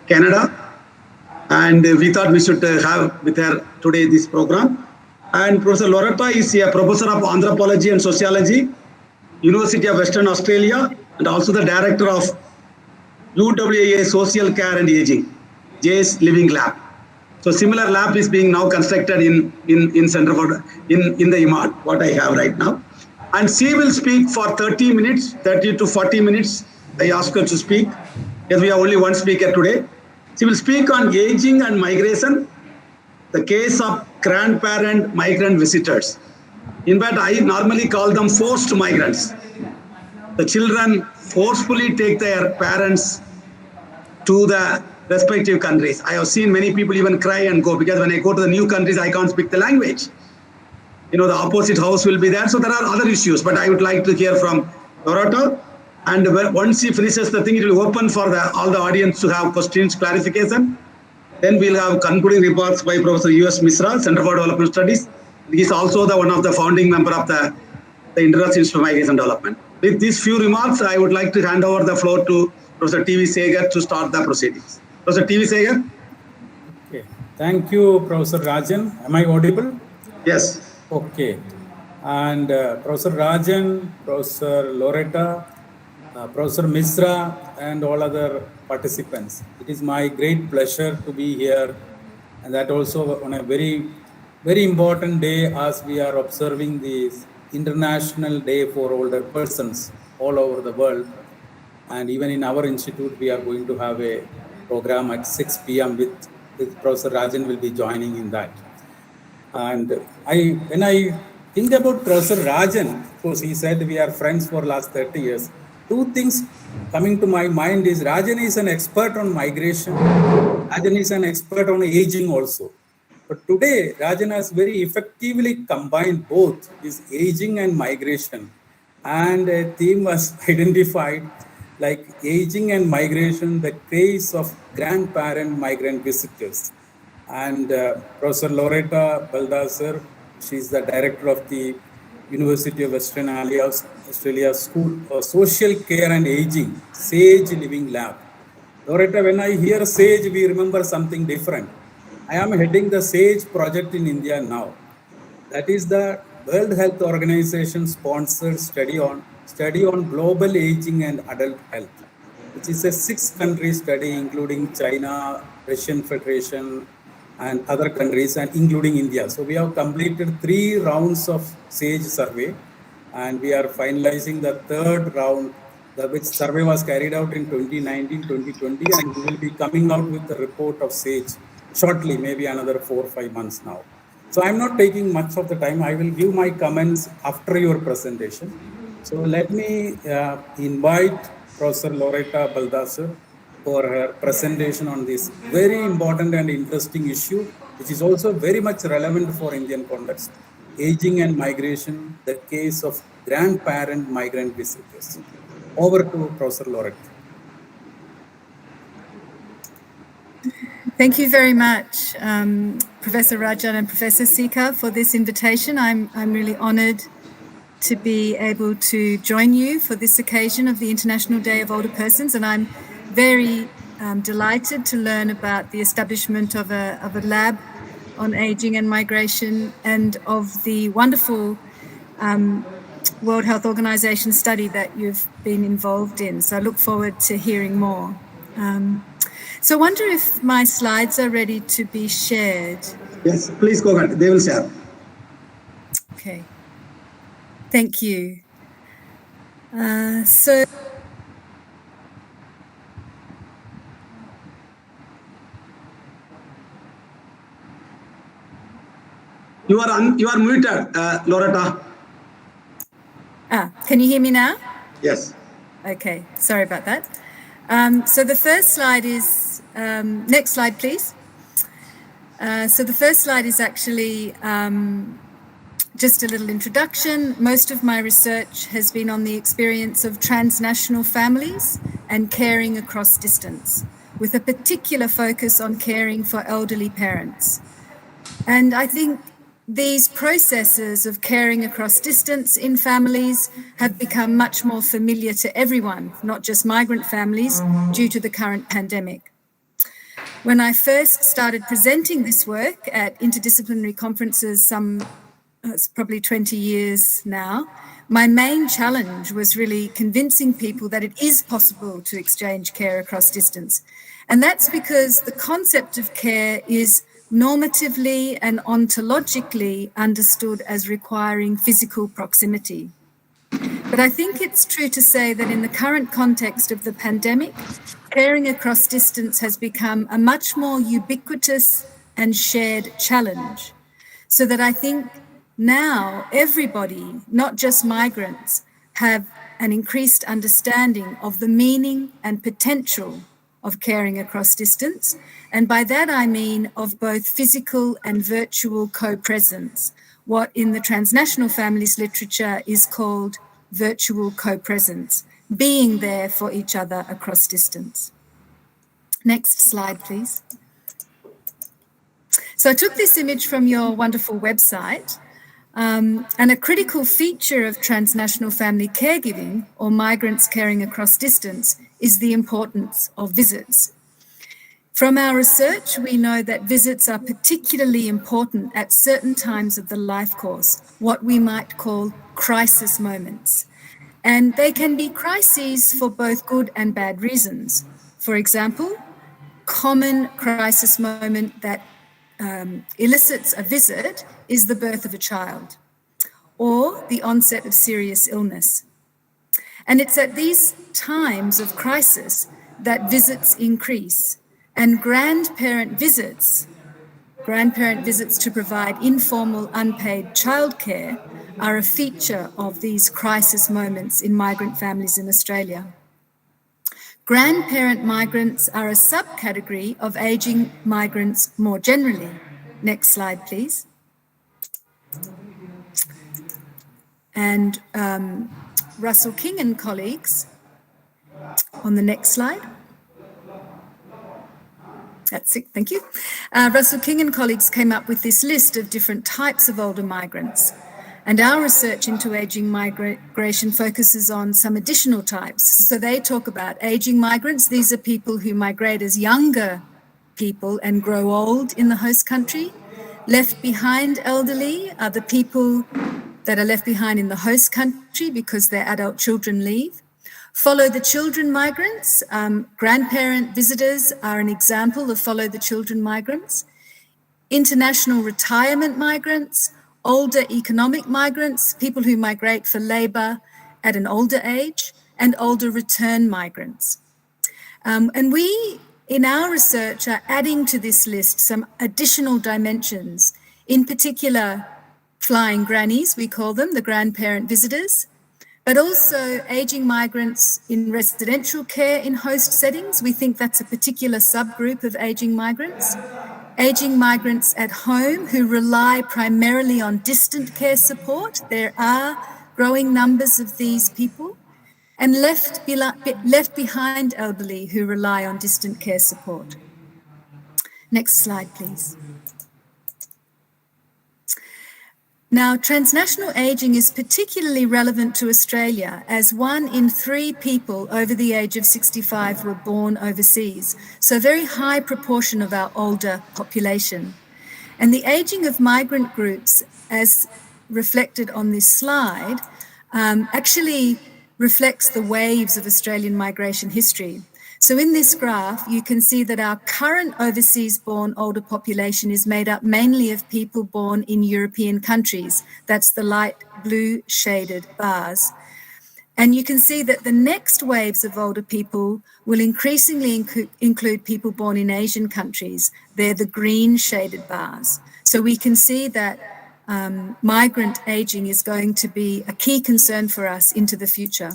Canada, and we thought we should have with her today this program. And Professor Loretta is a professor of anthropology and sociology, University of Western Australia, and also the director of UWA Social Care and Aging, JS Living Lab. So similar lab is being now constructed in Center for in the IMAD, what I have right now. And she will speak for 30 minutes, 30 to 40 minutes. I ask her to speak, because we have only one speaker today. She will speak on aging and migration, the case of grandparent migrant visitors. In fact, I normally call them forced migrants. The children forcefully take their parents to the respective countries. I have seen many people even cry and go, because when I go to the new countries, I can't speak the language. The opposite house will be there. So there are other issues, but I would like to hear from Loretta. And once she finishes the thing, it will open for all the audience to have questions, clarification. Then we'll have concluding remarks by Professor U.S. Misra, Center for Development Studies. He is also one of the founding member of the International Institute of Migration Development. With these few remarks, I would like to hand over the floor to Professor T.V. Segar to start the proceedings. Professor T.V. Segar. Okay. Thank you, Professor Rajan. Am I audible? Yes. Okay. And Professor Rajan, Professor Loretta, Professor Misra, and all other participants. It is my great pleasure to be here, and that also on a very, very important day, as we are observing this International Day for Older Persons all over the world. And even in our institute, we are going to have a program at 6 p.m. with Professor Rajan will be joining in that. And when I think about Professor Rajan, of course, he said we are friends for last 30 years. Two things coming to my mind is Rajan is an expert on migration. Rajan is an expert on aging also. But today, Rajan has very effectively combined both his aging and migration. And a theme was identified like aging and migration, the case of grandparent migrant visitors. And Professor Loretta Baldassar, she's the director of the University of Western Australia School of Social Care and Aging, SAGE Living Lab. Loretta, when I hear SAGE, we remember something different. I am heading the SAGE project in India now. That is the World Health Organization sponsored study on global aging and adult health, which is a 6-country study including China, Russian Federation, and other countries, and including India. So we have completed 3 rounds of SAGE survey, and we are finalizing the 3rd round, which survey was carried out in 2019, 2020, and we will be coming out with the report of SAGE shortly, maybe another 4 or 5 months now. So I'm not taking much of the time. I will give my comments after your presentation. So let me invite Professor Loretta Baldassar for her presentation on this very important and interesting issue, which is also very much relevant for Indian context, aging and migration, the case of grandparent migrant visitors. Over to Professor Loretta. Thank you very much, Professor Rajan and Professor Sikar, for this invitation. I'm really honoured to be able to join you for this occasion of the International Day of Older Persons, and I'm very delighted to learn about the establishment of a lab on aging and migration, and of the wonderful World Health Organization study that you've been involved in. So I look forward to hearing more. So I wonder if my slides are ready to be shared. Yes, please go ahead. They will share. Okay. Thank you. So you are muted, Loretta. Can you hear me now? Yes. Okay, sorry about that. So the first slide is, next slide please. So the first slide is actually just a little introduction. Most of my research has been on the experience of transnational families and caring across distance, with a particular focus on caring for elderly parents. And I think these processes of caring across distance in families have become much more familiar to everyone, not just migrant families, due to the current pandemic. When I first started presenting this work at interdisciplinary conferences it's probably 20 years now, my main challenge was really convincing people that it is possible to exchange care across distance. And that's because the concept of care is normatively and ontologically understood as requiring physical proximity. But I think it's true to say that in the current context of the pandemic, caring across distance has become a much more ubiquitous and shared challenge. So that I think now everybody, not just migrants, have an increased understanding of the meaning and potential of caring across distance. And by that I mean of both physical and virtual co-presence, what in the transnational families literature is called virtual co-presence, being there for each other across distance. Next slide, please. So I took this image from your wonderful website, and a critical feature of transnational family caregiving, or migrants caring across distance, is the importance of visits. From our research, we know that visits are particularly important at certain times of the life course, what we might call crisis moments. And they can be crises for both good and bad reasons. For example, common crisis moment that elicits a visit is the birth of a child or the onset of serious illness. And it's at these times of crisis that visits increase, and grandparent visits to provide informal unpaid childcare are a feature of these crisis moments in migrant families in Australia. Grandparent migrants are a subcategory of ageing migrants more generally. Next slide, please. And Russell King and colleagues, on the next slide. That's it, thank you. Russell King and colleagues came up with this list of different types of older migrants. And our research into ageing migration focuses on some additional types. So they talk about ageing migrants. These are people who migrate as younger people and grow old in the host country. Left behind elderly are the people that are left behind in the host country because their adult children leave. Follow the children migrants. Grandparent visitors are an example of follow the children migrants. International retirement migrants, older economic migrants, people who migrate for labour at an older age, and older return migrants. And we, in our research, are adding to this list some additional dimensions, in particular flying grannies, we call them, the grandparent visitors, but also ageing migrants in residential care in host settings. We think that's a particular subgroup of ageing migrants. Ageing migrants at home who rely primarily on distant care support. There are growing numbers of these people. And left behind elderly who rely on distant care support. Next slide, please. Now, transnational ageing is particularly relevant to Australia, as 1 in 3 people over the age of 65 were born overseas, so a very high proportion of our older population. And the ageing of migrant groups, as reflected on this slide, actually reflects the waves of Australian migration history. So in this graph, you can see that our current overseas-born older population is made up mainly of people born in European countries. That's the light blue shaded bars. And you can see that the next waves of older people will increasingly include people born in Asian countries. They're the green shaded bars. So we can see that migrant ageing is going to be a key concern for us into the future.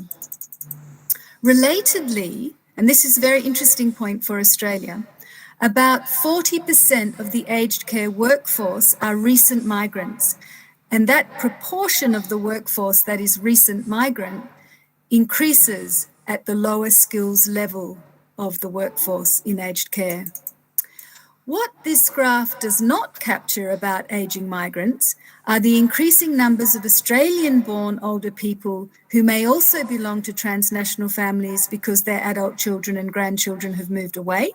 Relatedly, and this is a very interesting point for Australia, about 40% of the aged care workforce are recent migrants. And that proportion of the workforce that is recent migrant increases at the lower skills level of the workforce in aged care. What this graph does not capture about ageing migrants are the increasing numbers of Australian-born older people who may also belong to transnational families because their adult children and grandchildren have moved away.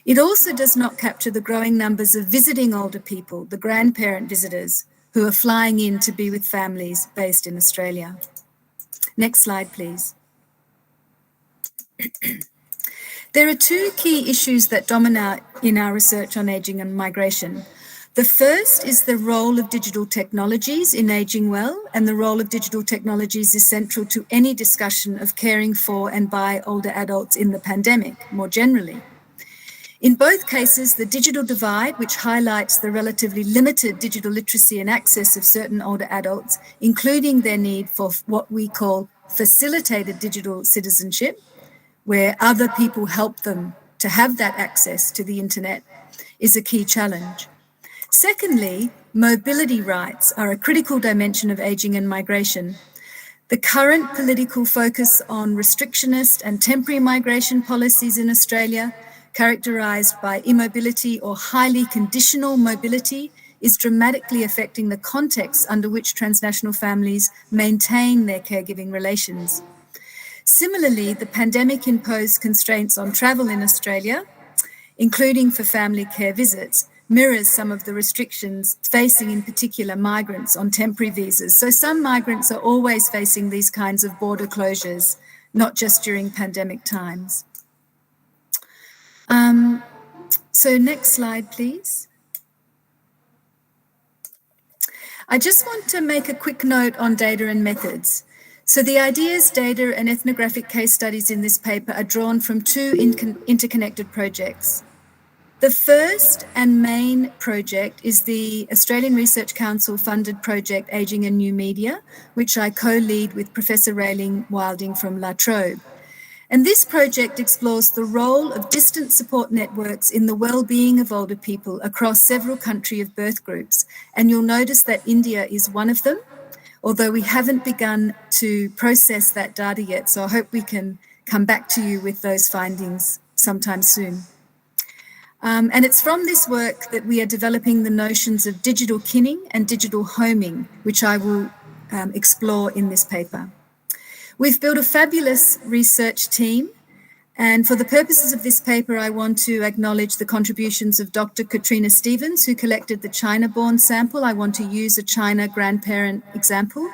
It also does not capture the growing numbers of visiting older people, the grandparent visitors, who are flying in to be with families based in Australia. Next slide, please. There are two key issues that dominate in our research on ageing and migration. The first is the role of digital technologies in ageing well, and the role of digital technologies is central to any discussion of caring for and by older adults in the pandemic, more generally. In both cases, the digital divide, which highlights the relatively limited digital literacy and access of certain older adults, including their need for what we call facilitated digital citizenship, where other people help them to have that access to the internet, is a key challenge. Secondly, mobility rights are a critical dimension of ageing and migration. The current political focus on restrictionist and temporary migration policies in Australia, characterised by immobility or highly conditional mobility, is dramatically affecting the context under which transnational families maintain their caregiving relations. Similarly, the pandemic imposed constraints on travel in Australia, including for family care visits, mirrors some of the restrictions facing in particular migrants on temporary visas. So some migrants are always facing these kinds of border closures, not just during pandemic times. So next slide, please. I just want to make a quick note on data and methods. So the ideas, data, and ethnographic case studies in this paper are drawn from two interconnected projects. The first and main project is the Australian Research Council funded project Ageing and New Media, which I co-lead with Professor Raylene Wilding from La Trobe. And this project explores the role of distance support networks in the well-being of older people across several country of birth groups. And you'll notice that India is one of them, although we haven't begun to process that data yet. So I hope we can come back to you with those findings sometime soon. And it's from this work that we are developing the notions of digital kinning and digital homing, which I will explore in this paper. We've built a fabulous research team, and for the purposes of this paper, I want to acknowledge the contributions of Dr. Katrina Stevens, who collected the China-born sample. I want to use a China grandparent example.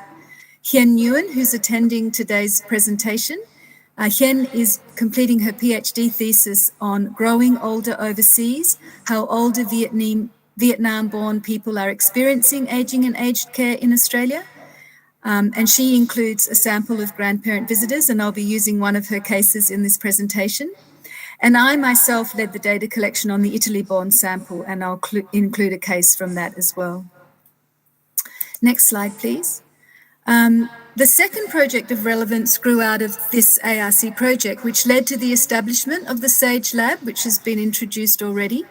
Hien Nguyen, who's attending today's presentation. Hien is completing her PhD thesis on growing older overseas, how older Vietnam-born people are experiencing ageing and aged care in Australia. And she includes a sample of grandparent visitors, and I'll be using one of her cases in this presentation. And I myself led the data collection on the Italy-born sample, and I'll include a case from that as well. Next slide, please. The second project of relevance grew out of this ARC project, which led to the establishment of the SAGE Lab, which has been introduced already.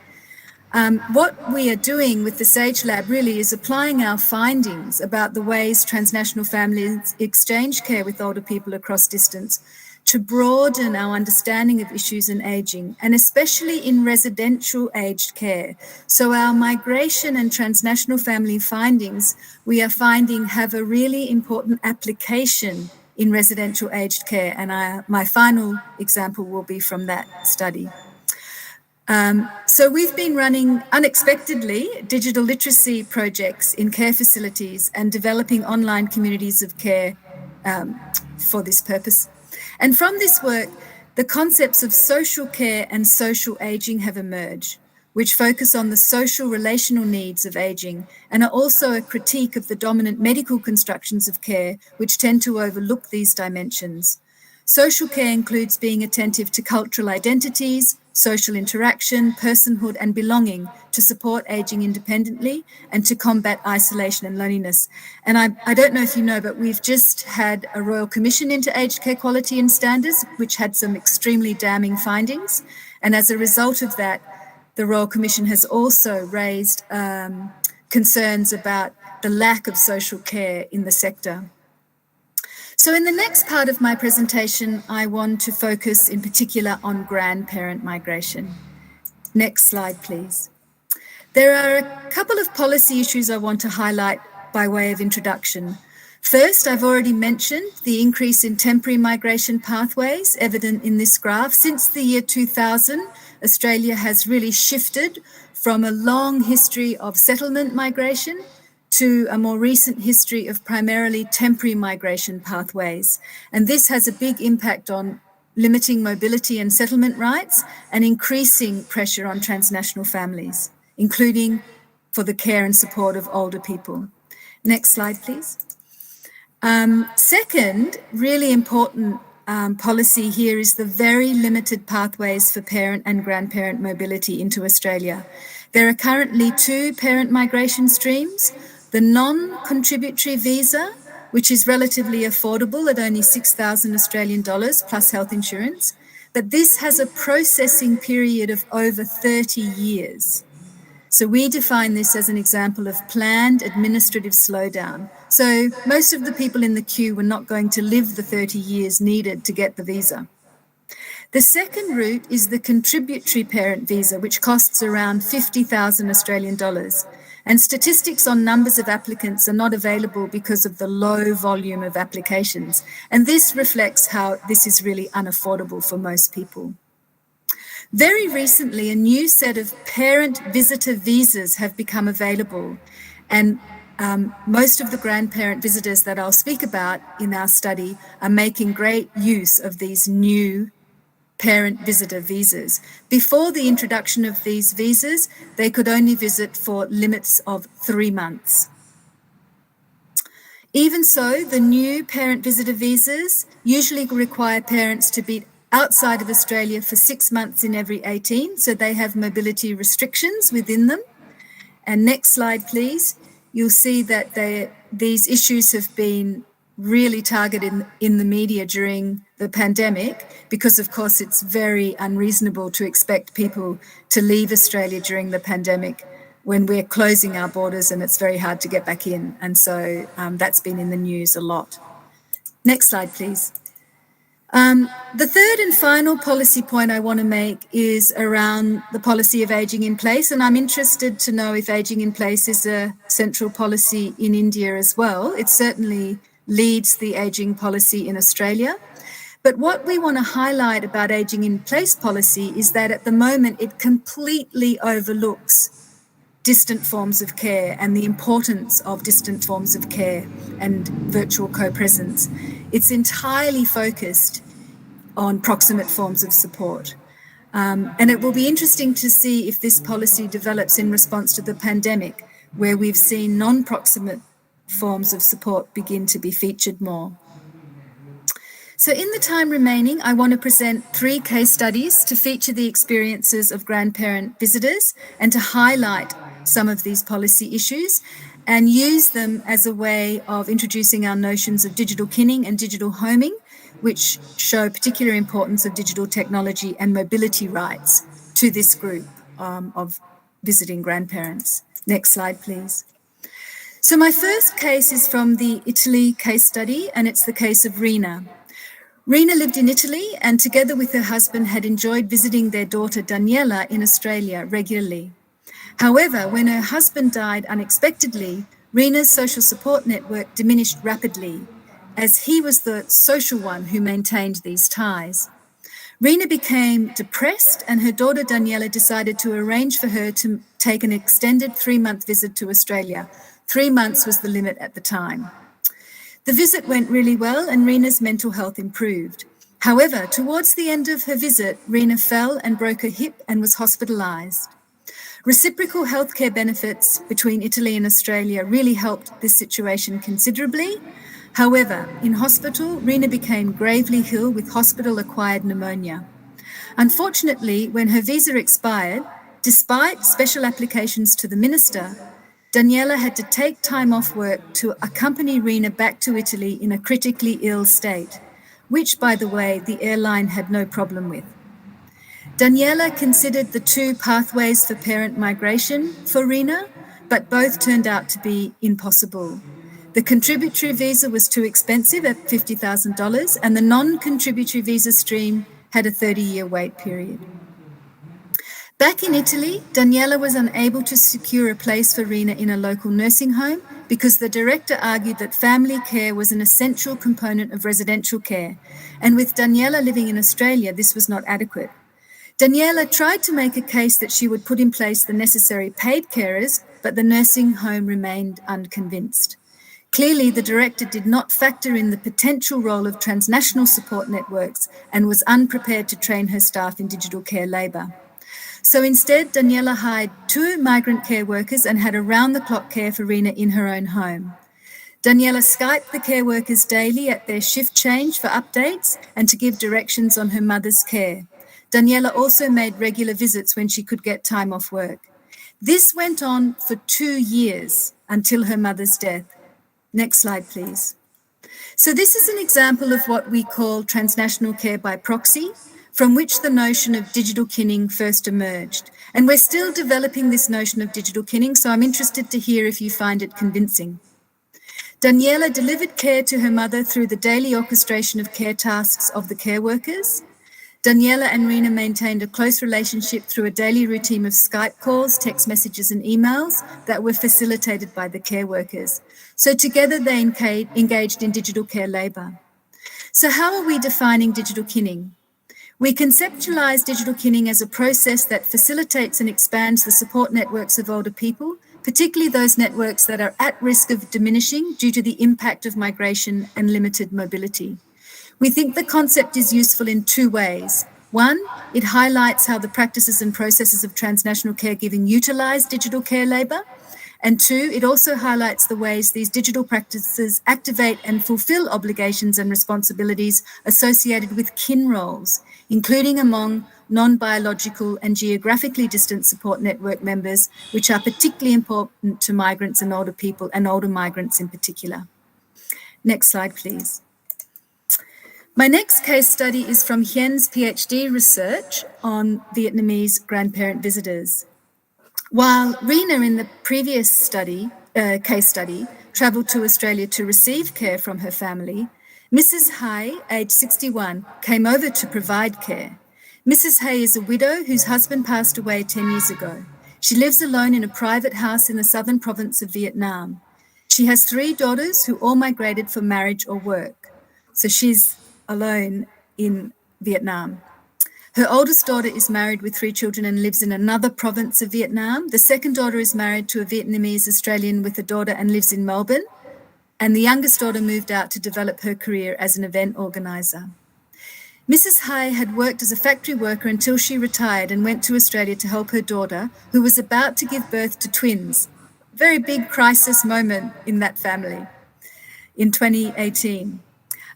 What we are doing with the SAGE Lab really is applying our findings about the ways transnational families exchange care with older people across distance to broaden our understanding of issues in ageing, and especially in residential aged care. So our migration and transnational family findings, we are finding have a really important application in residential aged care. And my final example will be from that study. So we've been running, unexpectedly, digital literacy projects in care facilities and developing online communities of care for this purpose. And from this work, the concepts of social care and social ageing have emerged, which focus on the social relational needs of ageing and are also a critique of the dominant medical constructions of care, which tend to overlook these dimensions. Social care includes being attentive to cultural identities, social interaction, personhood, and belonging to support ageing independently and to combat isolation and loneliness. And I don't know if you know, but we've just had a Royal Commission into aged care quality and standards, which had some extremely damning findings. And as a result of that, the Royal Commission has also raised concerns about the lack of social care in the sector. So in the next part of my presentation, I want to focus in particular on grandparent migration. Next slide, please. There are a couple of policy issues I want to highlight by way of introduction. First, I've already mentioned the increase in temporary migration pathways evident in this graph. Since the year 2000, Australia has really shifted from a long history of settlement migration to a more recent history of primarily temporary migration pathways. And this has a big impact on limiting mobility and settlement rights and increasing pressure on transnational families, including for the care and support of older people. Next slide, please. Second, really important policy here is the very limited pathways for parent and grandparent mobility into Australia. There are currently 2 parent migration streams: the non-contributory visa, which is relatively affordable at only 6,000 Australian dollars plus health insurance, but this has a processing period of over 30 years. So we define this as an example of planned administrative slowdown. So most of the people in the queue were not going to live the 30 years needed to get the visa. The second route is the contributory parent visa, which costs around 50,000 Australian dollars. And statistics on numbers of applicants are not available because of the low volume of applications. And this reflects how this is really unaffordable for most people. Very recently, a new set of parent visitor visas have become available. And most of the grandparent visitors that I'll speak about in our study are making great use of these new parent visitor visas. Before the introduction of these visas, they could only visit for limits of 3 months. Even so, the new parent visitor visas usually require parents to be outside of Australia for 6 months in every 18, so they have mobility restrictions within them. And next slide, please. You'll see that these issues have been really targeted in the media during the pandemic because, of course, it's very unreasonable to expect people to leave Australia during the pandemic when we're closing our borders and it's very hard to get back in. And so that's been in the news a lot. Next slide, please. The third and final policy point I want to make is around the policy of ageing in place. And I'm interested to know if ageing in place is a central policy in India as well. It certainly leads the ageing policy in Australia. But what we want to highlight about ageing in place policy is that at the moment it completely overlooks distant forms of care and the importance of distant forms of care and virtual co-presence. It's entirely focused on proximate forms of support. And it will be interesting to see if this policy develops in response to the pandemic, where we've seen non-proximate forms of support begin to be featured more. So in the time remaining, I want to present 3 case studies to feature the experiences of grandparent visitors and to highlight some of these policy issues and use them as a way of introducing our notions of digital kinning and digital homing, which show particular importance of digital technology and mobility rights to this group of visiting grandparents. Next slide, please. So my first case is from the Italy case study, and it's the case of Rina. Rina lived in Italy and together with her husband had enjoyed visiting their daughter Daniela in Australia regularly. However, when her husband died unexpectedly, Rina's social support network diminished rapidly, as he was the social one who maintained these ties. Rina became depressed and her daughter Daniela decided to arrange for her to take an extended 3-month visit to Australia. 3 months was the limit at the time. The visit went really well and Rina's mental health improved. However, towards the end of her visit, Rina fell and broke her hip and was hospitalised. Reciprocal healthcare benefits between Italy and Australia really helped this situation considerably. However, in hospital, Rina became gravely ill with hospital-acquired pneumonia. Unfortunately, when her visa expired, despite special applications to the minister, Daniela had to take time off work to accompany Rina back to Italy in a critically ill state, which, by the way, the airline had no problem with. Daniela considered the 2 pathways for parent migration for Rina, but both turned out to be impossible. The contributory visa was too expensive at $50,000 and the non-contributory visa stream had a 30-year wait period. Back in Italy, Daniela was unable to secure a place for Rina in a local nursing home because the director argued that family care was an essential component of residential care, and with Daniela living in Australia, this was not adequate. Daniela tried to make a case that she would put in place the necessary paid carers, but the nursing home remained unconvinced. Clearly, the director did not factor in the potential role of transnational support networks and was unprepared to train her staff in digital care labour. So instead, Daniela hired 2 migrant care workers and had around-the-clock care for Rina in her own home. Daniela Skyped the care workers daily at their shift change for updates and to give directions on her mother's care. Daniela also made regular visits when she could get time off work. This went on for 2 years until her mother's death. Next slide, please. So this is an example of what we call transnational care by proxy, from which the notion of digital kinning first emerged. And we're still developing this notion of digital kinning, so I'm interested to hear if you find it convincing. Daniela delivered care to her mother through the daily orchestration of care tasks of the care workers. Daniela and Rina maintained a close relationship through a daily routine of Skype calls, text messages and emails that were facilitated by the care workers. So together they engaged in digital care labour. So how are we defining digital kinning? We conceptualise digital kinning as a process that facilitates and expands the support networks of older people, particularly those networks that are at risk of diminishing due to the impact of migration and limited mobility. We think the concept is useful in 2 ways. 1, it highlights how the practices and processes of transnational caregiving utilise digital care labour. And 2, it also highlights the ways these digital practices activate and fulfil obligations and responsibilities associated with kin roles, including among non-biological and geographically distant support network members, which are particularly important to migrants and older people, and older migrants in particular. Next slide, please. My next case study is from Hien's PhD research on Vietnamese grandparent visitors. While Rina in the previous case study, travelled to Australia to receive care from her family, Mrs. Hay, aged 61, came over to provide care. Mrs. Hay is a widow whose husband passed away 10 years ago. She lives alone in a private house in the southern province of Vietnam. She has 3 daughters who all migrated for marriage or work. So she's alone in Vietnam. Her oldest daughter is married with 3 children and lives in another province of Vietnam. The second daughter is married to a Vietnamese Australian with a daughter and lives in Melbourne. And the youngest daughter moved out to develop her career as an event organiser. Mrs. Hay had worked as a factory worker until she retired and went to Australia to help her daughter, who was about to give birth to twins. Very big crisis moment in that family in 2018.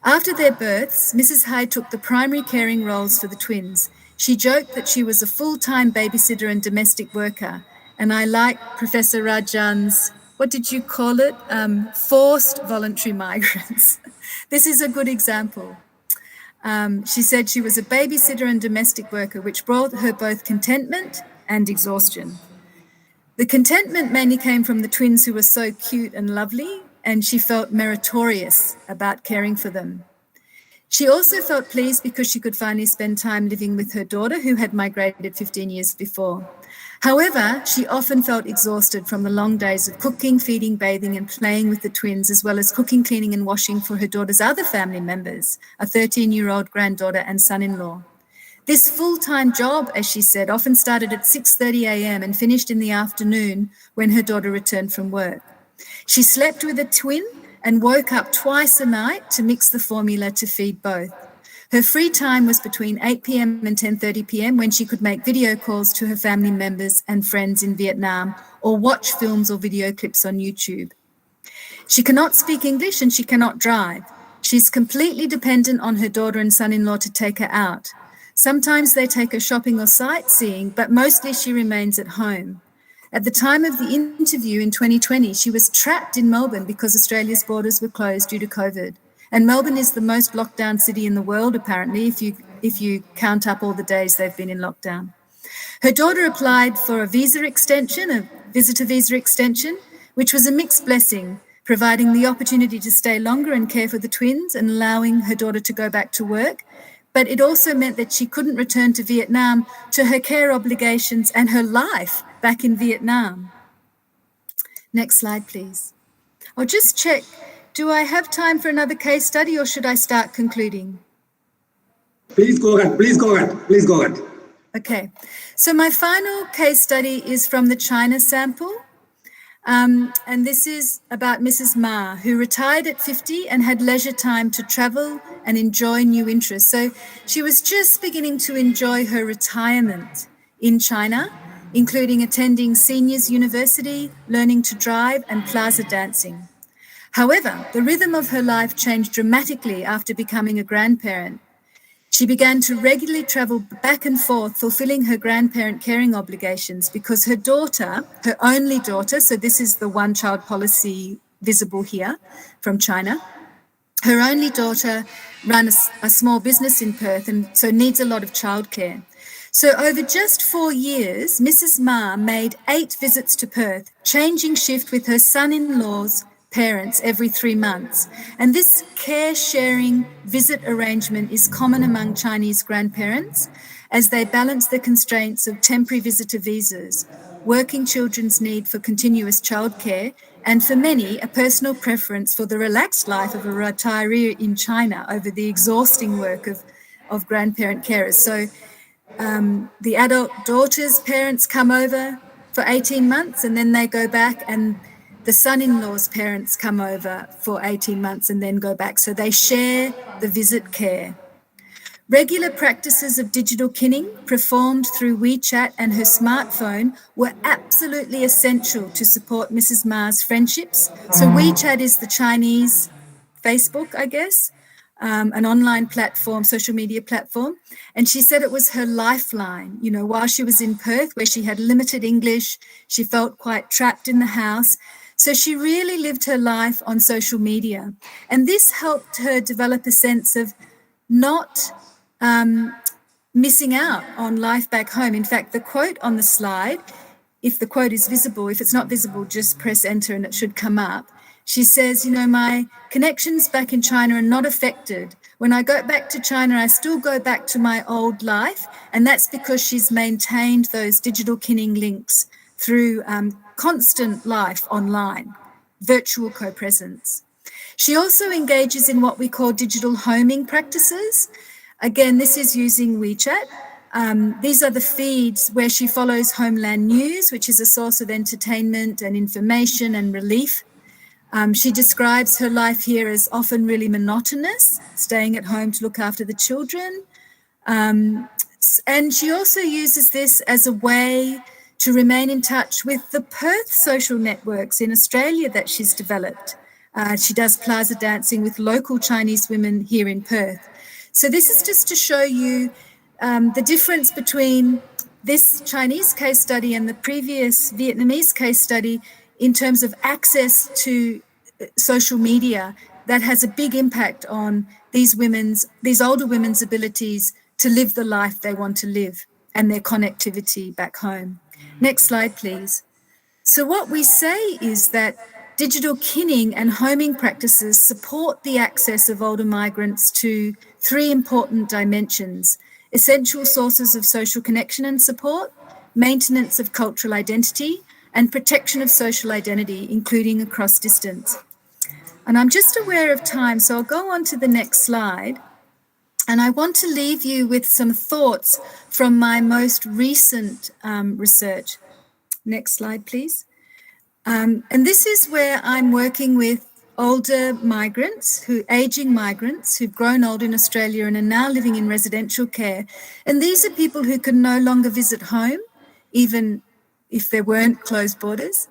After their births, Mrs. Hay took the primary caring roles for the twins. She joked that she was a full-time babysitter and domestic worker. And I like Professor Rajan's, what did you call it? Forced voluntary migrants. This is a good example. She said she was a babysitter and domestic worker, which brought her both contentment and exhaustion. The contentment mainly came from the twins who were so cute and lovely, and she felt meritorious about caring for them. She also felt pleased because she could finally spend time living with her daughter, who had migrated 15 years before. However, she often felt exhausted from the long days of cooking, feeding, bathing, and playing with the twins, as well as cooking, cleaning, and washing for her daughter's other family members, a 13-year-old granddaughter and son-in-law. This full-time job, as she said, often started at 6:30 a.m. and finished in the afternoon when her daughter returned from work. She slept with a twin and woke up twice a night to mix the formula to feed both. Her free time was between 8 p.m. and 10:30 p.m. when she could make video calls to her family members and friends in Vietnam or watch films or video clips on YouTube. She cannot speak English and she cannot drive. She's completely dependent on her daughter and son-in-law to take her out. Sometimes they take her shopping or sightseeing, but mostly she remains at home. At the time of the interview in 2020, she was trapped in Melbourne because Australia's borders were closed due to COVID. And Melbourne is the most locked down city in the world, apparently, if you count up all the days they've been in lockdown. Her daughter applied for a visa extension, a visitor visa extension, which was a mixed blessing, providing the opportunity to stay longer and care for the twins and allowing her daughter to go back to work. but it also meant that she couldn't return to Vietnam to her care obligations and her life back in Vietnam. Next slide, please. I'll just check, do I have time for another case study or should I start concluding? Please go ahead, please go ahead, please go ahead. Okay, so my final case study is from the China sample. And this is about Mrs. Ma, who retired at 50 and had leisure time to travel and enjoy new interests. So she was just beginning to enjoy her retirement in China, including attending seniors university, learning to drive, and plaza dancing. However, the rhythm of her life changed dramatically after becoming a grandparent. She began to regularly travel back and forth, fulfilling her grandparent caring obligations because her daughter, her only daughter, so this is the one-child policy visible here from China, her only daughter ran a small business in Perth and so needs a lot of childcare. So over just 4 years, Mrs. Ma made 8 visits to Perth, changing shift with her son-in-law's parents every 3 months. And this care-sharing visit arrangement is common among Chinese grandparents as they balance the constraints of temporary visitor visas, working children's need for continuous childcare, and for many, a personal preference for the relaxed life of a retiree in China over the exhausting work of grandparent carers. So the adult daughter's parents come over for 18 months and then they go back, and the son-in-law's parents come over for 18 months and then go back. So they share the visit care. Regular practices of digital kinning performed through WeChat and her smartphone were absolutely essential to support Mrs. Ma's friendships. So WeChat is the Chinese Facebook, I guess, an online platform, social media platform. And she said it was her lifeline. You know, while she was in Perth, where she had limited English, she felt quite trapped in the house. So she really lived her life on social media. And this helped her develop a sense of not missing out on life back home. In fact, the quote on the slide, if the quote is visible, if it's not visible, just press enter and it should come up. She says, you know, my connections back in China are not affected. When I go back to China, I still go back to my old life. And that's because she's maintained those digital kinning links through constant life online, virtual co-presence. She also engages in what we call digital homing practices. Again, this is using WeChat. These are the feeds where she follows Homeland News, which is a source of entertainment and information and relief. She describes her life here as often really monotonous, staying at home to look after the children. And she also uses this as a way to remain in touch with the Perth social networks in Australia that she's developed. She does plaza dancing with local Chinese women here in Perth. So this is just to show you the difference between this Chinese case study and the previous Vietnamese case study in terms of access to social media that has a big impact on these older women's abilities to live the life they want to live and their connectivity back home. Next slide, please. So what we say is that digital kinning and homing practices support the access of older migrants to 3 important dimensions: essential sources of social connection and support, maintenance of cultural identity, and protection of social identity, including across distance. And I'm just aware of time, so I'll go on to the next slide. And I want to leave you with some thoughts from my most recent research. Next slide, please. And this is where I'm working with older migrants, aging migrants who've grown old in Australia and are now living in residential care. And these are people who can no longer visit home, even if there weren't closed borders.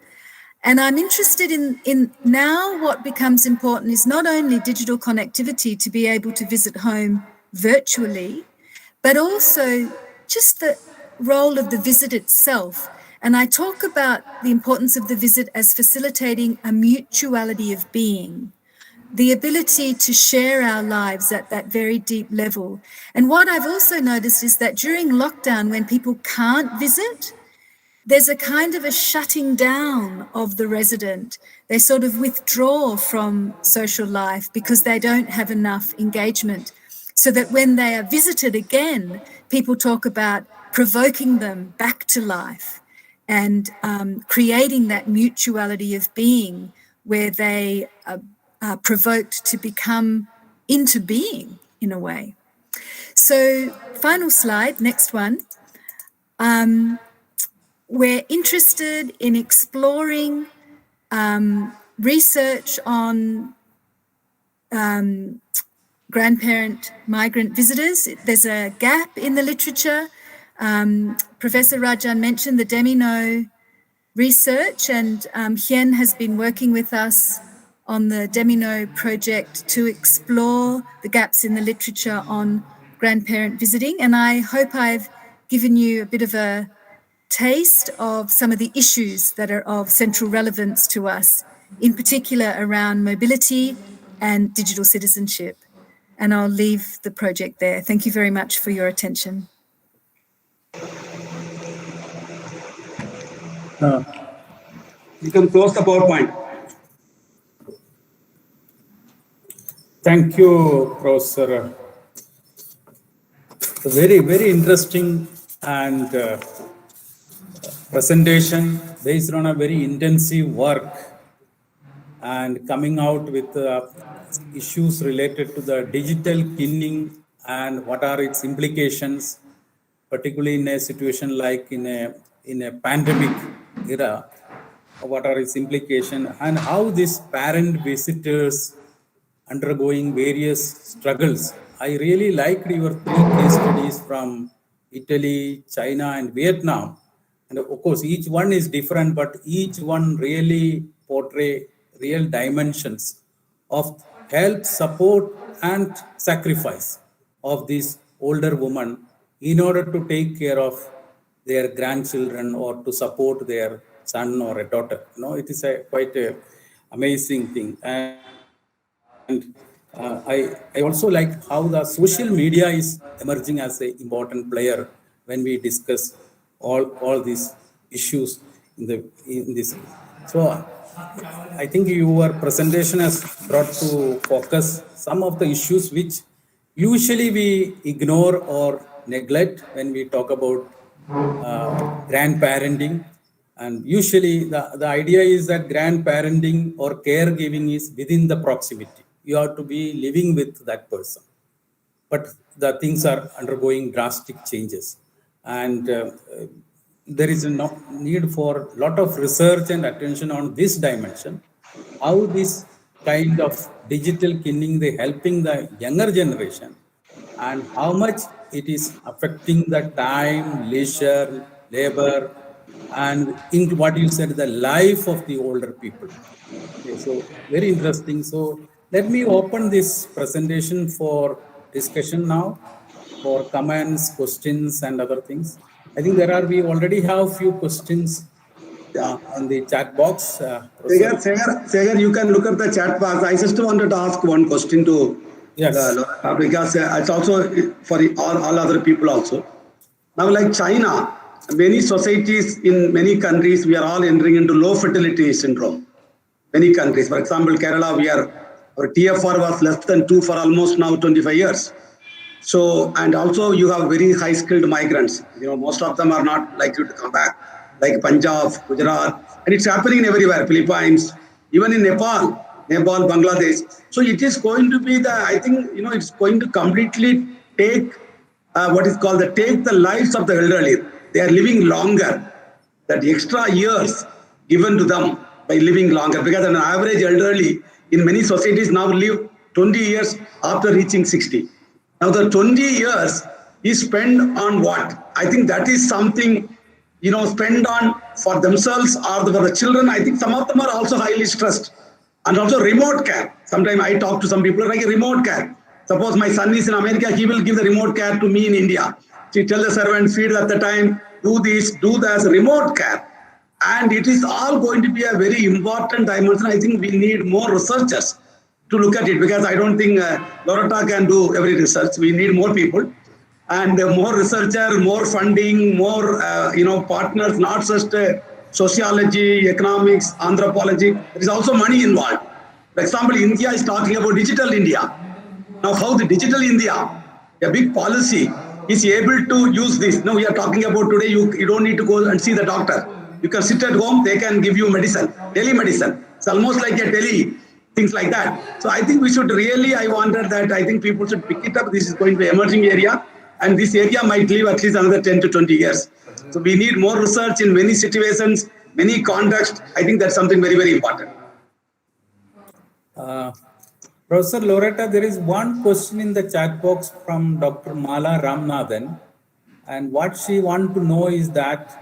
And I'm interested in now what becomes important is not only digital connectivity to be able to visit home virtually, but also just the role of the visit itself. And I talk about the importance of the visit as facilitating a mutuality of being, the ability to share our lives at that very deep level. And what I've also noticed is that during lockdown, when people can't visit, there's a kind of a shutting down of the resident. They sort of withdraw from social life because they don't have enough engagement. so that when they are visited again, people talk about provoking them back to life and creating that mutuality of being where they are provoked to become into being in a way. So, final slide, next one. We're interested in exploring research on grandparent migrant visitors. There's a gap in the literature. Professor Rajan mentioned the Demino research, and Hien has been working with us on the Demino project to explore the gaps in the literature on grandparent visiting. And I hope I've given you a bit of a taste of some of the issues that are of central relevance to us, in particular around mobility and digital citizenship. And I'll leave the project there. Thank you very much for your attention. You can close the PowerPoint. Thank you, Professor. Very, very interesting and presentation based on a very intensive work and coming out with issues related to the digital kinning and what are its implications, particularly in a situation like in a pandemic era. What are its implications and how these parent visitors undergoing various struggles. I really liked your 3 case studies from Italy, China, and Vietnam. And of course, each one is different, but each one really portray real dimensions of help, support, and sacrifice of this older woman in order to take care of their grandchildren or to support their son or a daughter. It is quite a amazing thing. And I also like how the social media is emerging as an important player when we discuss all these issues in this. So I think your presentation has brought to focus some of the issues which usually we ignore or neglect when we talk about grandparenting. And usually the idea is that grandparenting or caregiving is within the proximity. You have to be living with that person. But the things are undergoing drastic changes. And there is a need for a lot of research and attention on this dimension. How this kind of digital kinning, they helping the younger generation, and how much it is affecting the time, leisure, labor, and in what you said, the life of the older people. Okay, so very interesting. So let me open this presentation for discussion now, for comments, questions, and other things. I think we already have a few questions in the chat box. Segar, you can look at the chat box. I just wanted to ask one question to because it's also for all other people also. Now, like China, many societies in many countries, we are all entering into low fertility syndrome. Many countries, for example, Kerala, our TFR was less than 2 for almost now 25 years. So, and also you have very high skilled migrants. Most of them are not likely to come back, like Punjab, Gujarat, and it's happening everywhere, Philippines, even in Nepal, Bangladesh. So it is going to be I think, it's going to completely take take the lives of the elderly. They are living longer, that extra years given to them by living longer, because an average elderly in many societies now live 20 years after reaching 60. Now the 20 years is spent on what? I think that is something, spend on for themselves or for the children. I think some of them are also highly stressed. And also remote care. Sometimes I talk to some people like a remote care. Suppose my son is in America, he will give the remote care to me in India. She tell the servant, feed at the time, do this, do that, remote care. And it is all going to be a very important dimension. I think we need more researchers to look at it, because I don't think Loretta can do every research. We need more people and more researcher, more funding, more partners, not just sociology, economics, anthropology. There is also money involved. For example, India is talking about digital India. Now, how the digital India a big policy is able to use this. Now we are talking about today, you don't need to go and see the doctor. You can sit at home, they can give you medicine, telemedicine. It's almost like a things like that. So I think we should really, I wanted that, I think people should pick it up. This is going to be an emerging area, and this area might live at least another 10 to 20 years. So we need more research in many situations, many contexts. I think that's something very, very important. Professor Loretta, there is one question in the chat box from Dr. Mala Ramnathan, and what she wants to know is that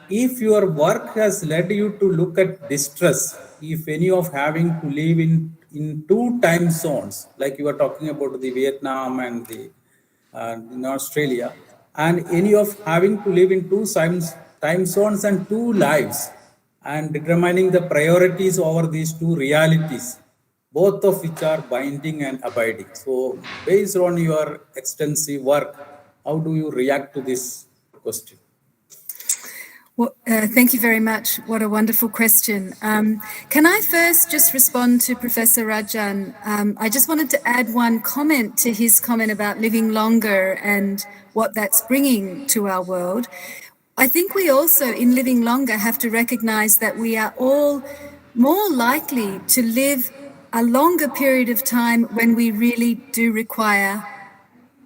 if your work has led you to look at distress, if any of having to live in two time zones, like you were talking about the Vietnam and the in Australia, and any of having to live in two time zones and two lives, and determining the priorities over these two realities, both of which are binding and abiding. So based on your extensive work, how do you react to this question? Well, thank you very much. What a wonderful question. Can I first just respond to Professor Rajan? I just wanted to add one comment to his comment about living longer and what that's bringing to our world. I think we also, in living longer, have to recognize that we are all more likely to live a longer period of time when we really do require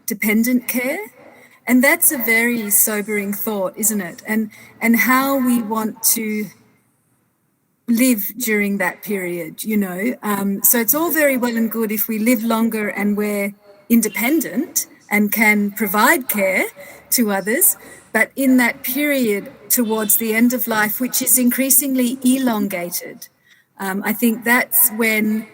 dependent care. And that's a very sobering thought, isn't it? And how we want to live during that period, you know. So it's all very well and good if we live longer and we're independent and can provide care to others. But in that period towards the end of life, which is increasingly elongated, I think that's when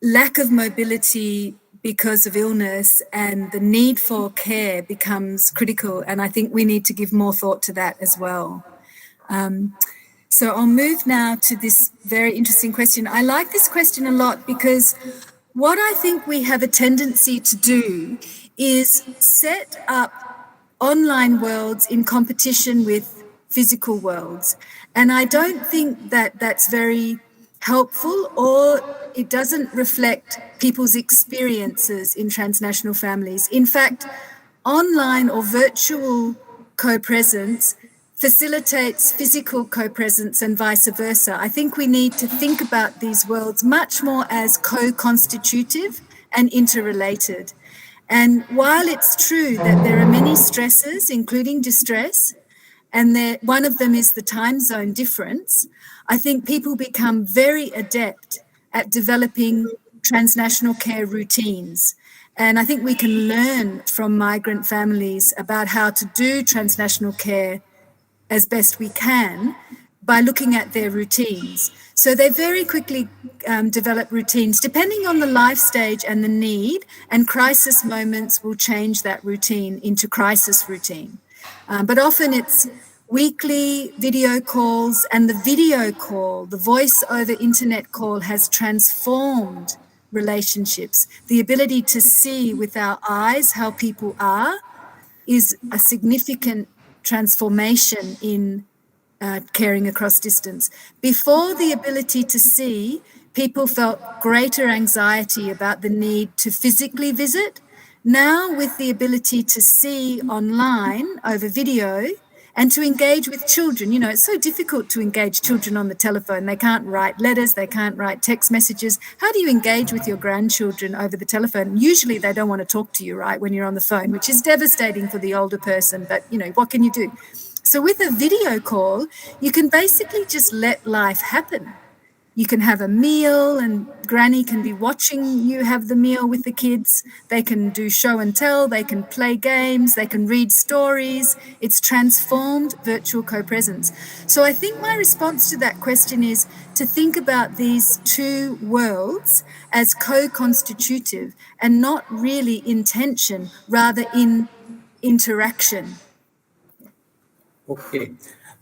lack of mobility because of illness and the need for care becomes critical. And I think we need to give more thought to that as well. So I'll move now to this very interesting question. I like this question a lot because what I think we have a tendency to do is set up online worlds in competition with physical worlds. And I don't think that that's very helpful, or it doesn't reflect people's experiences in transnational families. In fact, online or virtual co-presence facilitates physical co-presence and vice versa. I think we need to think about these worlds much more as co-constitutive and interrelated. And while it's true that there are many stresses, including distress, and one of them is the time zone difference, I think people become very adept at developing transnational care routines. And I think we can learn from migrant families about how to do transnational care as best we can by looking at their routines. So they very quickly develop routines depending on the life stage and the need, and crisis moments will change that routine into crisis routine. But often it's weekly video calls, and the video call, the voice over internet call, has transformed relationships. The ability to see with our eyes how people are is a significant transformation in caring across distance. Before the ability to see, people felt greater anxiety about the need to physically visit. Now, with the ability to see online over video and to engage with children, you know, it's so difficult to engage children on the telephone. They can't write letters, they can't write text messages. How do you engage with your grandchildren over the telephone? Usually they don't want to talk to you, right, when you're on the phone, which is devastating for the older person, but, you know, what can you do? So with a video call, you can basically just let life happen. You can have a meal and granny can be watching you have the meal with the kids. They can do show and tell, they can play games, they can read stories. It's transformed virtual co-presence. So I think my response to that question is to think about these two worlds as co-constitutive and not really in tension, rather in interaction. Okay.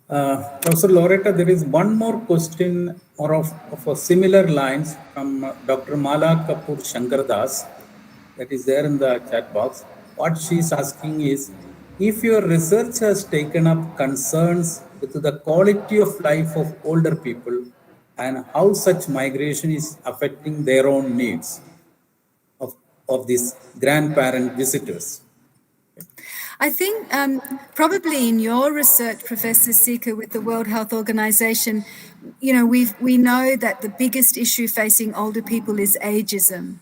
Professor Loretta, there is one more question or of a similar lines from Dr. Mala Kapoor Shankardas that is there in the chat box. What she's asking is, if your research has taken up concerns with the quality of life of older people and how such migration is affecting their own needs. of these grandparent visitors? I think probably in your research, Professor Sika, with the World Health Organization, we know that the biggest issue facing older people is ageism.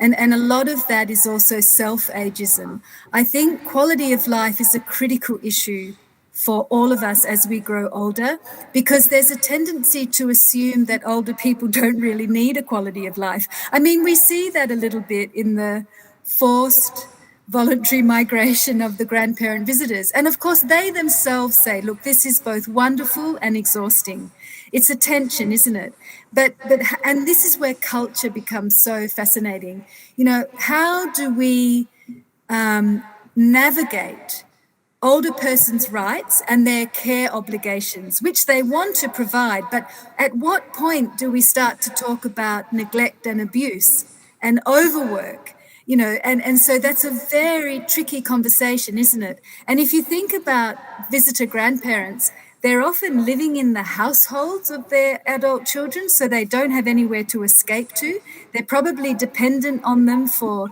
And a lot of that is also self-ageism. I think quality of life is a critical issue for all of us as we grow older, because there's a tendency to assume that older people don't really need a quality of life. I mean, we see that a little bit in the forced voluntary migration of the grandparent visitors. And of course, they themselves say, look, this is both wonderful and exhausting. It's a tension, isn't it? And this is where culture becomes so fascinating. How do we navigate older persons' rights and their care obligations, which they want to provide, but at what point do we start to talk about neglect and abuse and overwork? And so that's a very tricky conversation, isn't it? And if you think about visitor grandparents, they're often living in the households of their adult children, so they don't have anywhere to escape to. They're probably dependent on them for,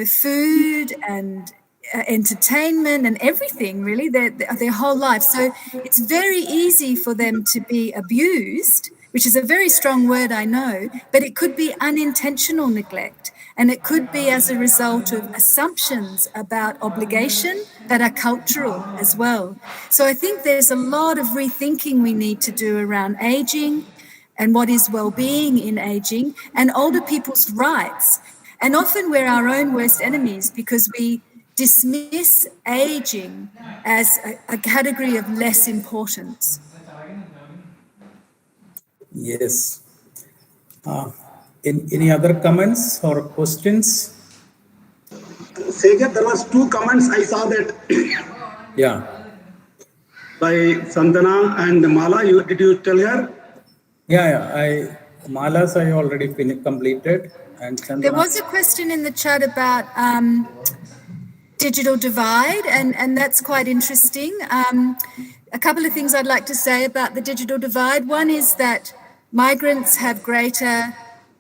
food and entertainment and everything, really, their whole life. So it's very easy for them to be abused, which is a very strong word, I know, but it could be unintentional neglect. And it could be as a result of assumptions about obligation that are cultural as well. So I think there's a lot of rethinking we need to do around aging and what is well-being in aging and older people's rights. And often we're our own worst enemies because we dismiss aging as a category of less importance. Yes. Any other comments or questions? Segar, there was 2 comments I saw that. Yeah. By Sandana and Mala. Did you tell her? Yeah. Mala's I already completed. And Chandana. There was a question in the chat about digital divide, and that's quite interesting. A couple of things I'd like to say about the digital divide. One is that migrants have greater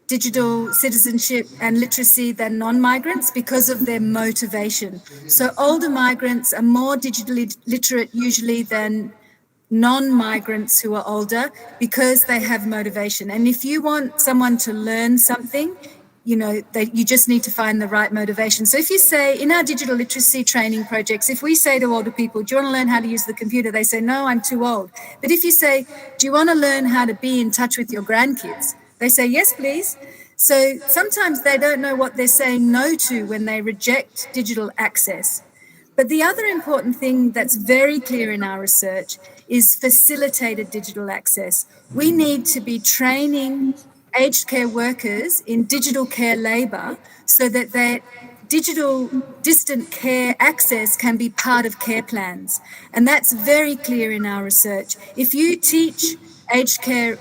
digital citizenship and literacy than non-migrants because of their motivation. So older migrants are more digitally literate usually than non-migrants who are older because they have motivation. And if you want someone to learn something, you just need to find the right motivation. So if you say in our digital literacy training projects, if we say to older people, do you want to learn how to use the computer? They say, no, I'm too old. But if you say, do you want to learn how to be in touch with your grandkids? They say, yes, please. So sometimes they don't know what they're saying no to when they reject digital access. But the other important thing that's very clear in our research is facilitated digital access. We need to be training aged care workers in digital care labour so that their digital distant care access can be part of care plans. And that's very clear in our research. If you teach aged care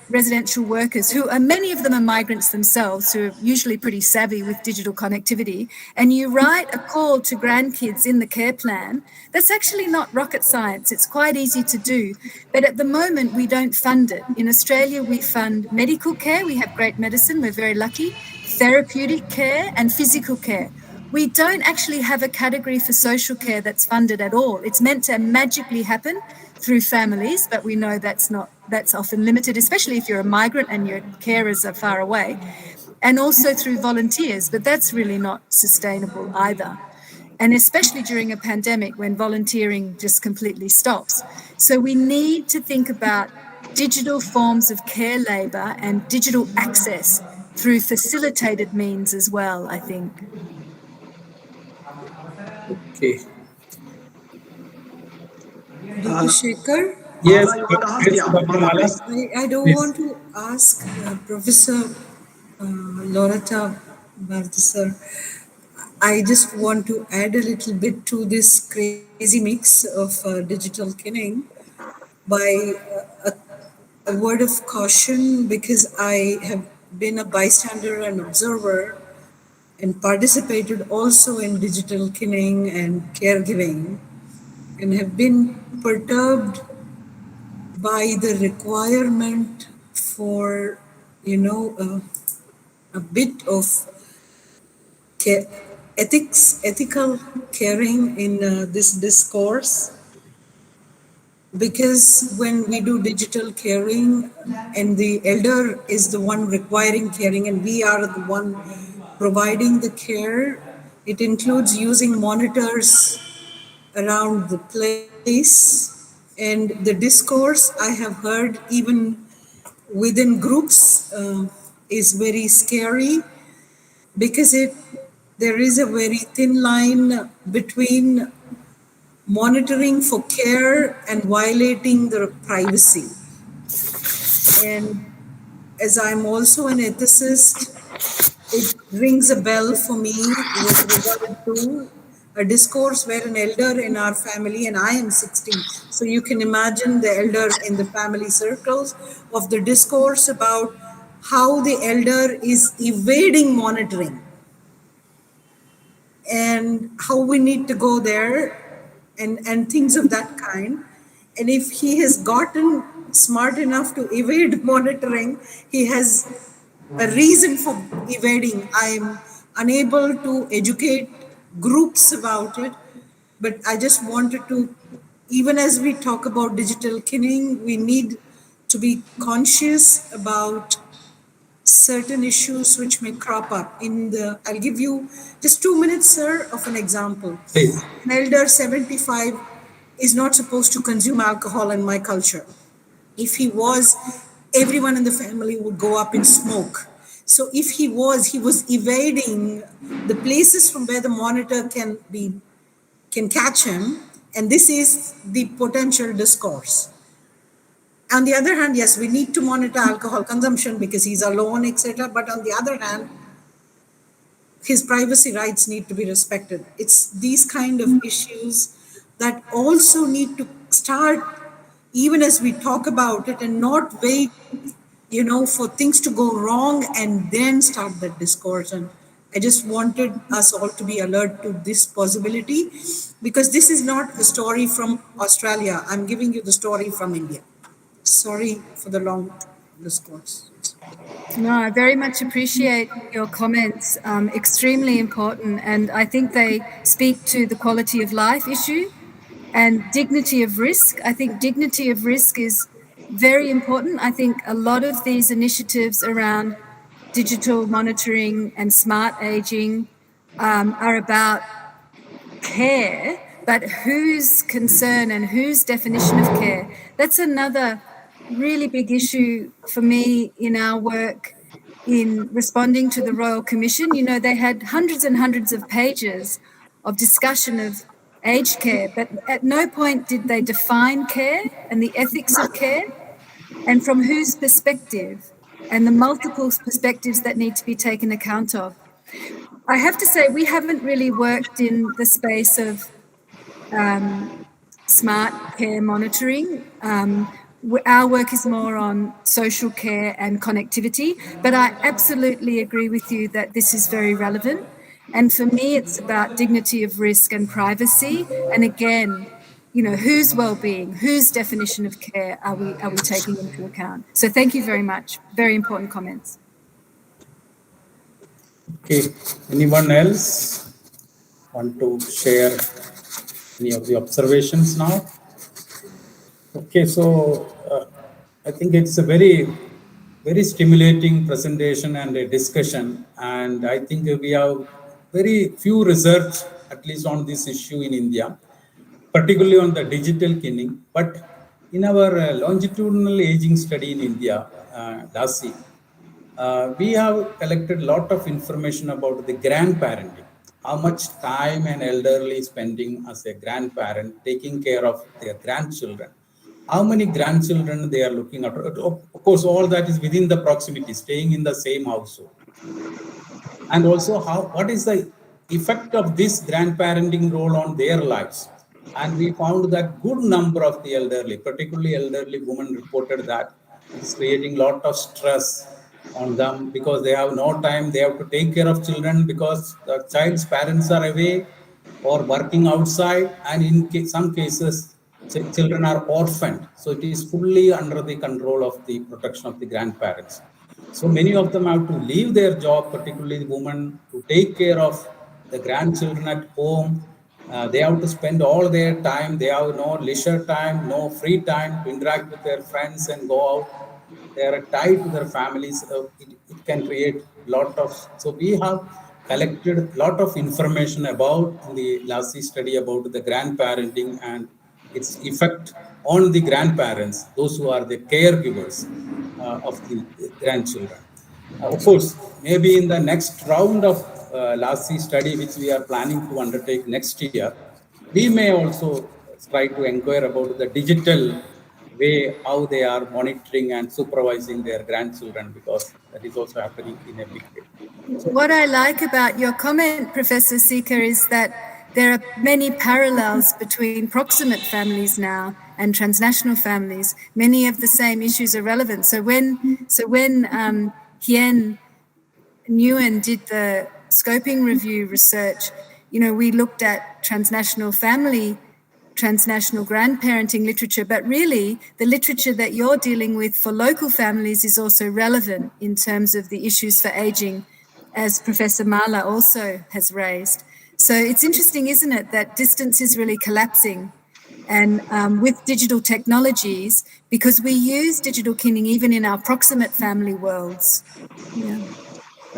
residential workers, who are many of them are migrants themselves, who are usually pretty savvy with digital connectivity, and you write a call to grandkids in the care plan, that's actually not rocket science. It's quite easy to do. But at the moment, we don't fund it. In Australia, we fund medical care. We have great medicine. We're very lucky. Therapeutic care and physical care. We don't actually have a category for social care that's funded at all. It's meant to magically happen through families, but we know that's often limited, especially if you're a migrant and your carers are far away, and also through volunteers, but that's really not sustainable either. And especially during a pandemic when volunteering just completely stops. So we need to think about digital forms of care labour and digital access through facilitated means as well, I think. Okay. Dr. Shekhar? Yes, I don't want to ask Professor Loretta Bardisar. I just want to add a little bit to this crazy mix of digital killing by a word of caution, because I have been a bystander and observer and participated also in digital killing and caregiving, and have been perturbed by the requirement for, a bit of ethical caring in this discourse, because when we do digital caring and the elder is the one requiring caring and we are the one providing the care, it includes using monitors around the place. And the discourse I have heard even within groups is very scary, because there is a very thin line between monitoring for care and violating the privacy. And as I'm also an ethicist, it rings a bell for me with regard to a discourse where an elder in our family, and I am 60, so you can imagine the elder in the family circles, of the discourse about how the elder is evading monitoring and how we need to go there, and things of that kind. And if he has gotten smart enough to evade monitoring, he has a reason for evading. I'm unable to educate groups about it, but I just wanted to, even as we talk about digital kinning, we need to be conscious about certain issues which may crop up in the. I'll give you just 2 minutes, sir, of an example. Please. An elder 75 is not supposed to consume alcohol in my culture. If he was, everyone in the family would go up in smoke. So if he was evading the places from where the monitor can catch him, and this is the potential discourse. On the other hand, yes, we need to monitor alcohol consumption because he's alone, etc. But on the other hand, his privacy rights need to be respected. It's these kind of issues that also need to start, even as we talk about it, and not wait, for things to go wrong and then start that discourse. And I just wanted us all to be alert to this possibility, because this is not a story from Australia. I'm giving you the story from India. Sorry for the long discourse. No, I very much appreciate your comments. Extremely important. And I think they speak to the quality of life issue and dignity of risk. I think dignity of risk is very important. I think a lot of these initiatives around digital monitoring and smart aging are about care, but whose concern and whose definition of care? That's another really big issue for me in our work in responding to the Royal Commission. They had hundreds and hundreds of pages of discussion of aged care, but at no point did they define care and the ethics of care and from whose perspective and the multiple perspectives that need to be taken account of. I have to say, we haven't really worked in the space of smart care monitoring. Our work is more on social care and connectivity, but I absolutely agree with you that this is very relevant. And for me, it's about dignity of risk and privacy. And again, whose well-being, whose definition of care are we taking into account? So thank you very much. Very important comments. Okay, anyone else want to share any of the observations now? Okay, so I think it's a very, very stimulating presentation and a discussion, and I think we have very few research, at least on this issue in India, particularly on the digital kinning. But in our longitudinal aging study in India, DASI, we have collected a lot of information about the grandparenting, how much time an elderly is spending as a grandparent, taking care of their grandchildren, how many grandchildren they are looking after. Of course, all that is within the proximity, staying in the same household. And also what is the effect of this grandparenting role on their lives. And we found that good number of the elderly, particularly elderly women, reported that it's creating a lot of stress on them because they have no time. They have to take care of children because the child's parents are away or working outside, and in some cases children are orphaned, so it is fully under the control of the protection of the grandparents. So many of them have to leave their job, particularly the women, to take care of the grandchildren at home. They have to spend all their time. They have no leisure time, no free time to interact with their friends and go out. They are tied to their families. It can create lot of. So we have collected a lot of information about in the last study about the grandparenting and its effect on the grandparents, those who are the caregivers of the grandchildren. Of course, maybe in the next round of LASI study, which we are planning to undertake next year, we may also try to inquire about the digital way how they are monitoring and supervising their grandchildren, because that is also happening in a big way. So, what I like about your comment, Professor Seeker, is that there are many parallels between proximate families now and transnational families. Many of the same issues are relevant. So when Hien Nguyen did the scoping review research, we looked at transnational family, transnational grandparenting literature, but really the literature that you're dealing with for local families is also relevant in terms of the issues for aging, as Professor Mala also has raised. So it's interesting, isn't it, that distance is really collapsing, and with digital technologies, because we use digital kinning even in our proximate family worlds.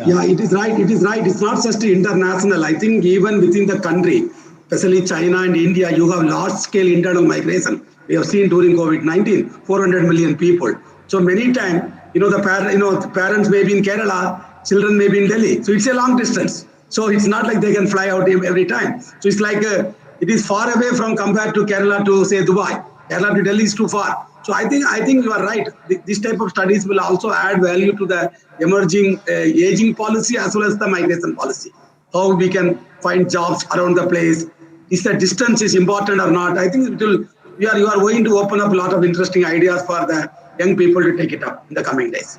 Yeah, it is right. It is right. It's not just international. I think even within the country, especially China and India, you have large-scale internal migration. We have seen during COVID-19, 400 million people. So many times, the parents may be in Kerala, children may be in Delhi. So it's a long distance. So it's not like they can fly out every time. So it's like it is far away from compared to Kerala to say Dubai. Kerala to Delhi is too far. So I think you are right. This type of studies will also add value to the emerging aging policy as well as the migration policy. How we can find jobs around the place. Is the distance is important or not? I think it will. You are going to open up a lot of interesting ideas for the young people to take it up in the coming days.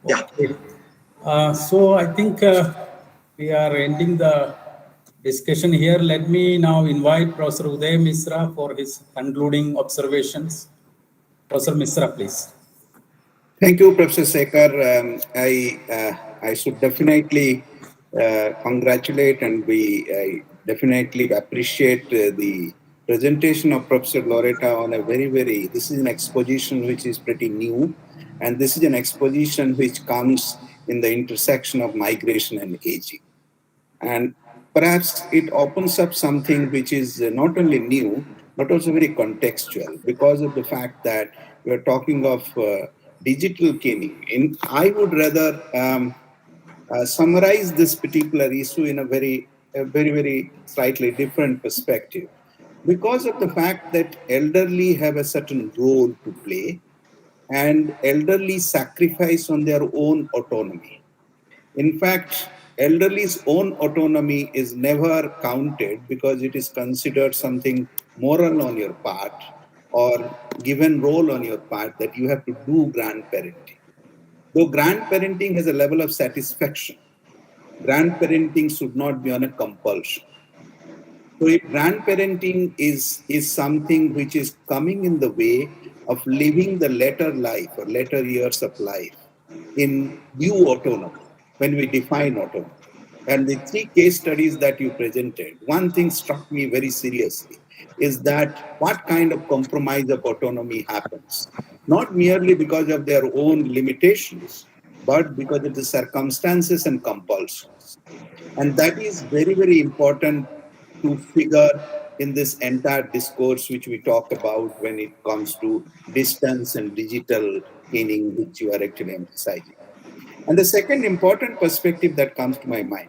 Yeah. Okay. So I think we are ending the discussion here. Let me now invite Professor Uday Misra for his concluding observations. Professor Misra, please. Thank you, Professor Sekar. I should definitely congratulate and I definitely appreciate the presentation of Professor Loretta on a this is an exposition which is pretty new, and this is an exposition which comes in the intersection of migration and aging. And perhaps it opens up something which is not only new, but also very contextual because of the fact that we're talking of digital kinning. I would rather summarize this particular issue in a very slightly different perspective. Because of the fact that elderly have a certain role to play and elderly sacrifice on their own autonomy. In fact, elderly's own autonomy is never counted because it is considered something moral on your part or given role on your part that you have to do grandparenting. Though grandparenting has a level of satisfaction, grandparenting should not be on a compulsion. So if grandparenting is something which is coming in the way of living the later life or later years of life in due autonomy, when we define autonomy. And the three case studies that you presented, one thing struck me very seriously is that what kind of compromise of autonomy happens, not merely because of their own limitations, but because of the circumstances and compulsions. And that is very important to figure in this entire discourse which we talk about when it comes to distance and digital meaning, which you are actually emphasizing. And the second important perspective that comes to my mind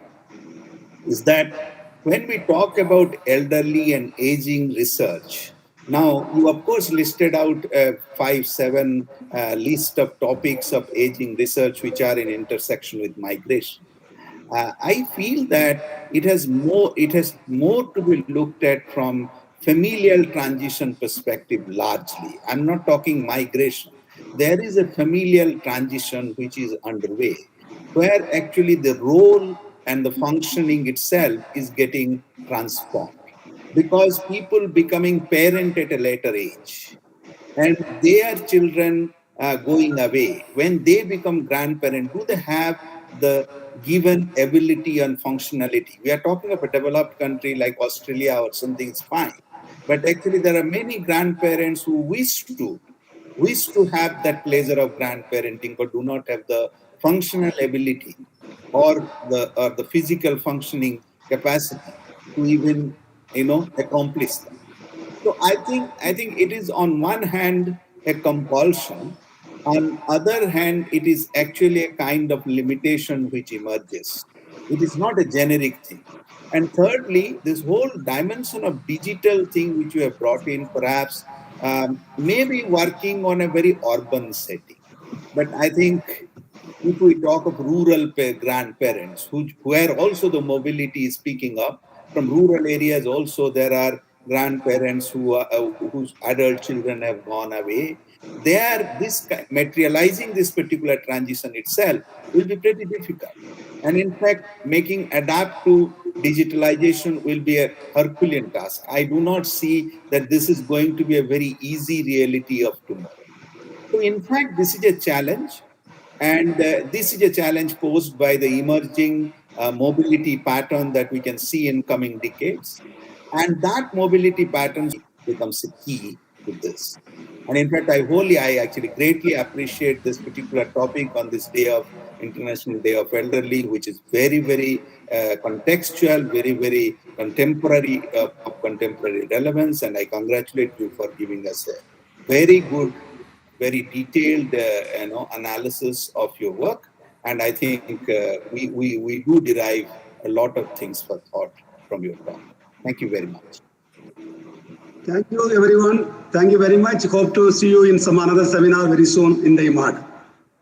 is that when we talk about elderly and aging research, now you of course listed out 5-7 list of topics of aging research which are in intersection with migration. I feel that it has more to be looked at from familial transition perspective largely. I'm not talking migration. There is a familial transition which is underway, where actually the role and the functioning itself is getting transformed. Because people becoming parent at a later age, and their children going away, when they become grandparent, do they have the given ability and functionality? We are talking of a developed country like Australia or something, it's fine. But actually, there are many grandparents who wish to have that pleasure of grandparenting, but do not have the functional ability or the physical functioning capacity to even accomplish that. So I think it is on one hand a compulsion, on other hand it is actually a kind of limitation which emerges. It is not a generic thing. And thirdly, this whole dimension of digital thing which you have brought in, perhaps may be working on a very urban setting. But I think if we talk of rural grandparents, where also the mobility is picking up, from rural areas also there are grandparents whose adult children have gone away. Materializing this particular transition itself will be pretty difficult. And in fact, making adapt to digitalization will be a Herculean task. I do not see that this is going to be a very easy reality of tomorrow. So, in fact, this is a challenge, and this is a challenge posed by the emerging mobility pattern that we can see in coming decades. And that mobility pattern becomes a key to this. And in fact, I actually greatly appreciate this particular topic on this day of International Day of Elderly, which is very, very contextual, very, very contemporary, of contemporary relevance. And I congratulate you for giving us a very good, very detailed analysis of your work. And I think we do derive a lot of things for thought from your talk. Thank you very much. Thank you, everyone. Thank you very much. Hope to see you in some another seminar very soon in the IMAD.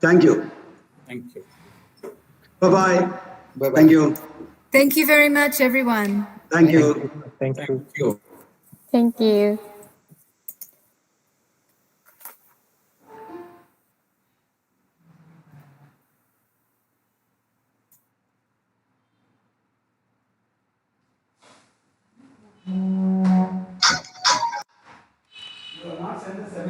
Thank you. Thank you. Bye-bye. Bye-bye. Thank you. Thank you very much, everyone. Thank you. Thank you. Thank you. Thank you.